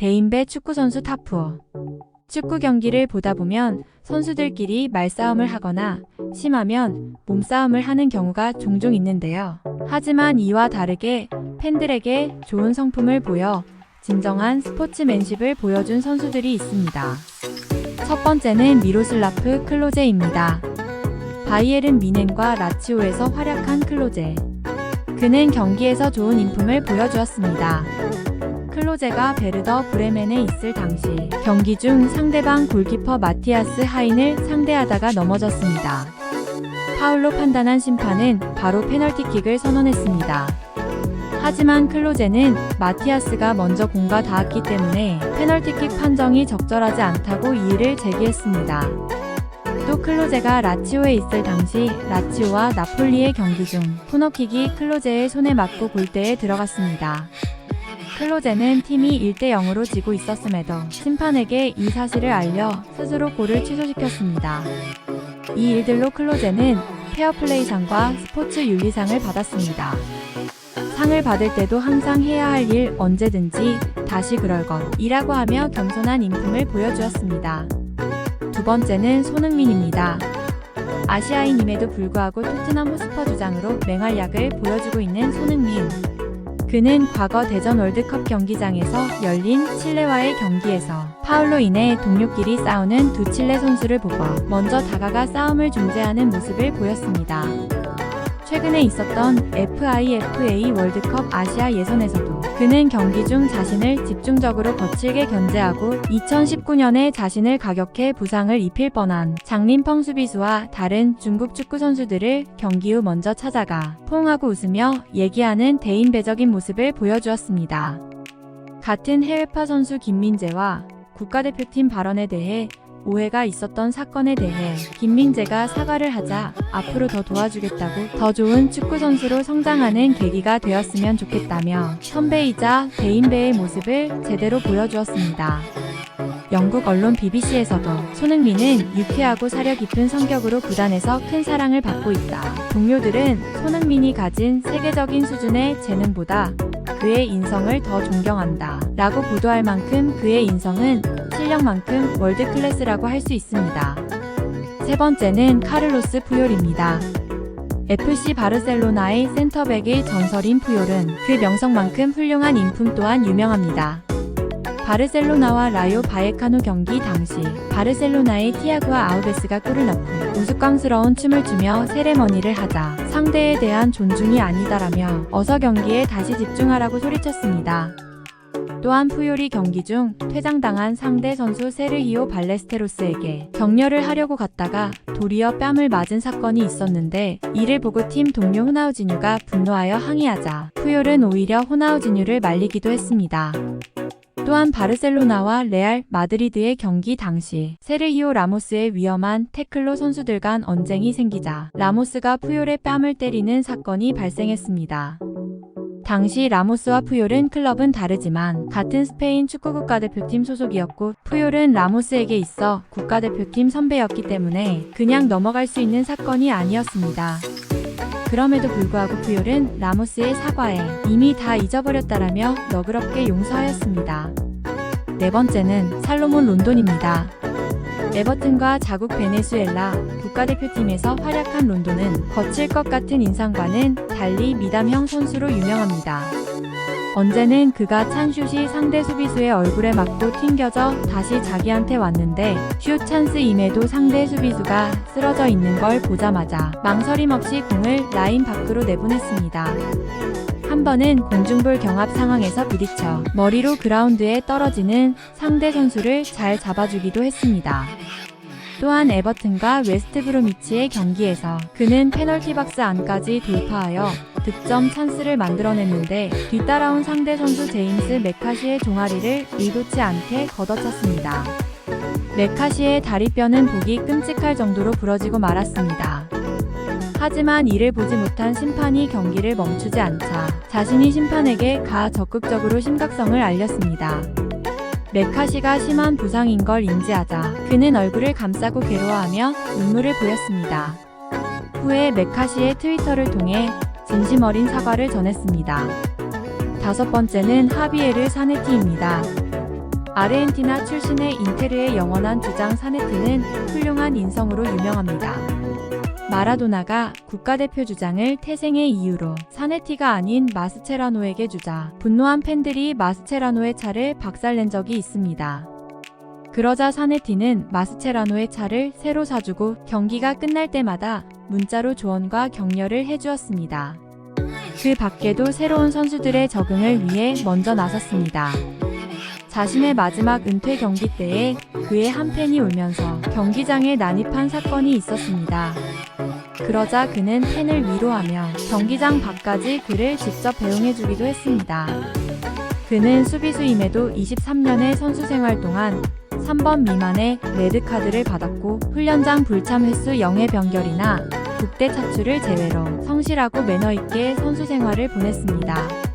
대인배 축구선수 타푸어. 축구 경기를 보다 보면 선수들끼리 말싸움을 하거나 심하면 몸싸움을 하는 경우가 종종 있는데요. 하지만 이와 다르게 팬들에게 좋은 성품을 보여 진정한 스포츠맨십을 보여준 선수들이 있습니다. 첫 번째는 미로슬라프 클로제입니다. 바이에른 뮌헨과 라치오에서 활약한 클로제. 그는 경기에서 좋은 인품을 보여주었습니다. 클로제가 베르더 브레멘에 있을 당시 경기 중 상대방 골키퍼 마티아스 하인을 상대하다가 넘어졌습니다. 파울로 판단한 심판은 바로 페널티킥을 선언했습니다. 하지만 클로제는 마티아스가 먼저 공과 닿았기 때문에 페널티킥 판정이 적절하지 않다고 이의를 제기했습니다. 또 클로제가 라치오에 있을 당시 라치오와 나폴리의 경기 중 코너킥이 클로제의 손에 맞고 골대에 들어갔습니다. 클로제는 팀이 1대0으로 지고 있었음에도 심판에게 이 사실을 알려 스스로 골을 취소시켰습니다. 이 일들로 클로제는 페어플레이상과 스포츠 윤리상을 받았습니다. 상을 받을 때도 항상 해야 할 일 언제든지 다시 그럴 것이라고 하며 겸손한 인품을 보여주었습니다. 두 번째는 손흥민입니다. 아시아인임에도 불구하고 토트넘 호스퍼 주장으로 맹활약을 보여주고 있는 손흥민. 그는 과거 대전 월드컵 경기장에서 열린 칠레와의 경기에서 파울로 인해 동료끼리 싸우는 두 칠레 선수를 보고 먼저 다가가 싸움을 중재하는 모습을 보였습니다. 최근에 있었던 FIFA 월드컵 아시아 예선에서도 그는 경기 중 자신을 집중적으로 거칠게 견제하고 2019년에 자신을 가격해 부상을 입힐 뻔한 장린펑 수비수와 다른 중국 축구 선수들을 경기 후 먼저 찾아가 포옹하고 웃으며 얘기하는 대인배적인 모습을 보여주었습니다. 같은 해외파 선수 김민재와 국가대표팀 발언에 대해 오해가 있었던 사건에 대해 김민재가 사과를 하자 앞으로 더 도와주겠다고 더 좋은 축구 선수로 성장하는 계기가 되었으면 좋겠다며 선배이자 대인배의 모습을 제대로 보여주었습니다. 영국 언론 BBC에서도 손흥민은 유쾌하고 사려 깊은 성격으로 구단에서 큰 사랑을 받고 있다. 동료들은 손흥민이 가진 세계적인 수준의 재능보다 그의 인성을 더 존경한다 라고 보도할 만큼 그의 인성은 실력만큼 월드클래스라고 할 수 있습니다. 세 번째는 카를로스 푸yor입니다. FC 바르셀로나의 센터백의 전설인 푸yor은 그 명성만큼 훌륭한 인품 또한 유명합니다. 바르셀로나와 라요 바예카노 경기 당시 바르셀로나의 티아고와 아우베스가 골을 넣고 우스꽝스러운 춤을 추며 세레머니를 하자 상대에 대한 존중이 아니다라며 어서 경기에 다시 집중하라고 소리쳤습니다. 또한 푸yor이 경기 중 퇴장당한 상대 선수 세르히오 발레스테로스에게 격려를 하려고 갔다가 도리어 뺨을 맞은 사건이 있었는데 이를 보고 팀 동료 호나우지뉴가 분노하여 항의하자 푸yor은 오히려 호나우지뉴를 말리기도 했습니다. 또한 바르셀로나와 레알 마드리드의 경기 당시 세르히오 라모스의 위험한 태클로 선수들 간 언쟁이 생기자 라모스가 푸yor의 뺨을 때리는 사건이 발생했습니다. 당시 라모스와 푸yor은 클럽은 다르지만 같은 스페인 축구 국가대표팀 소속이었고 푸yor은 라모스에게 있어 국가대표팀 선배였기 때문에 그냥 넘어갈 수 있는 사건이 아니었습니다. 그럼에도 불구하고 푸yor은 라모스의 사과에 이미 다 잊어버렸다라며 너그럽게 용서하였습니다. 네 번째는 살로몬 론돈입니다. 에버튼과 자국 베네수엘라 국가대표팀에서 활약한 론돈은 거칠 것 같은 인상과는 달리 미담형 선수로 유명합니다. 언제는 그가 찬 슛이 상대 수비수의 얼굴에 맞고 튕겨져 다시 자기한테 왔는데 슛 찬스임에도 상대 수비수가 쓰러져 있는 걸 보자마자 망설임 없이 공을 라인 밖으로 내보냈습니다. 한 번은 공중볼 경합 상황에서 부딪혀 머리로 그라운드에 떨어지는 상대 선수를 잘 잡아주기도 했습니다. 또한 에버튼과 웨스트브로미치의 경기에서 그는 페널티 박스 안까지 돌파하여 득점 찬스를 만들어냈는데 뒤따라온 상대 선수 제임스 메카시의 종아리를 의도치 않게 걷어찼습니다. 메카시의 다리뼈는 보기 끔찍할 정도로 부러지고 말았습니다. 하지만 이를 보지 못한 심판이 경기를 멈추지 않자 자신이 심판에게 적극적으로 심각성을 알렸습니다. 메카시가 심한 부상인 걸 인지하자 그는 얼굴을 감싸고 괴로워하며 눈물을 보였습니다. 후에 메카시의 트위터를 통해 진심 어린 사과를 전했습니다. 다섯 번째는 하비에르 사네티입니다. 아르헨티나 출신의 인테르의 영원한 주장 사네티는 훌륭한 인성으로 유명합니다. 마라도나가 국가대표 주장을 태생의 이유로 사네티가 아닌 마스체라노에게 주자 분노한 팬들이 마스체라노의 차를 박살낸 적이 있습니다. 그러자 사네티는 마스체라노의 차를 새로 사주고 경기가 끝날 때마다 문자로 조언과 격려를 해주었습니다. 그 밖에도 새로운 선수들의 적응을 위해 먼저 나섰습니다. 자신의 마지막 은퇴 경기 때에 그의 한 팬이 울면서 경기장에 난입한 사건이 있었습니다. 그러자 그는 팬을 위로하며 경기장 밖까지 그를 직접 배웅해주기도 했습니다. 그는 수비수임에도 23년의 선수 생활 동안 3번 미만의 레드카드를 받았고 훈련장 불참 횟수 0회 병결이나 국대 차출을 제외로 성실하고 매너있게 선수 생활을 보냈습니다.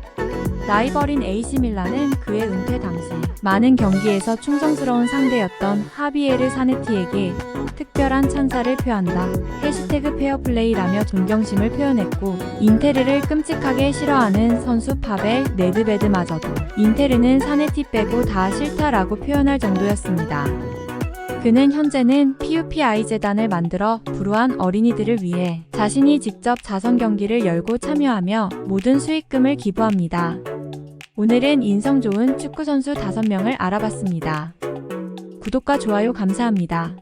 라이벌인 AC 밀란은 그의 은퇴 당시 많은 경기에서 충성스러운 상대였던 하비에르 사네티에게 특별한 찬사를 표한다. 해시태그 페어플레이라며 존경심을 표현했고 인테르를 끔찍하게 싫어하는 선수 파벨 네드베드마저도 인테르는 사네티 빼고 다 싫다라고 표현할 정도였습니다. 그는 현재는 PUPI 재단을 만들어 불우한 어린이들을 위해 자신이 직접 자선 경기를 열고 참여하며 모든 수익금을 기부합니다. 오늘은 인성 좋은 축구선수 5명을 알아봤습니다. 구독과 좋아요 감사합니다.